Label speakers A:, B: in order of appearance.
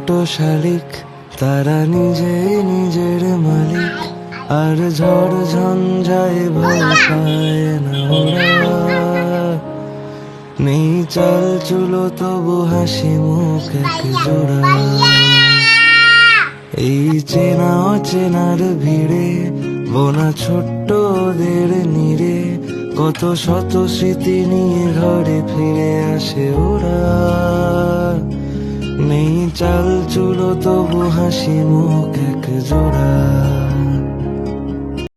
A: ছোট শালিক, তারা নিজে নিজের মালিক, আর ঝড় ঝঞ্ঝায় ভয় পায় না ওরা। নেই চাল চুলো তবু হাসি মুখ এক জোড়া। এই চেনা অচেনার ভিড়ে বোনা ছোট্ট ওদের নিরে, কত শত স্মৃতি নিয়ে ঘরে ফিরে আসে ওরা। নেই চাল চুলো তবু হাসি মুখ এক জোড়া।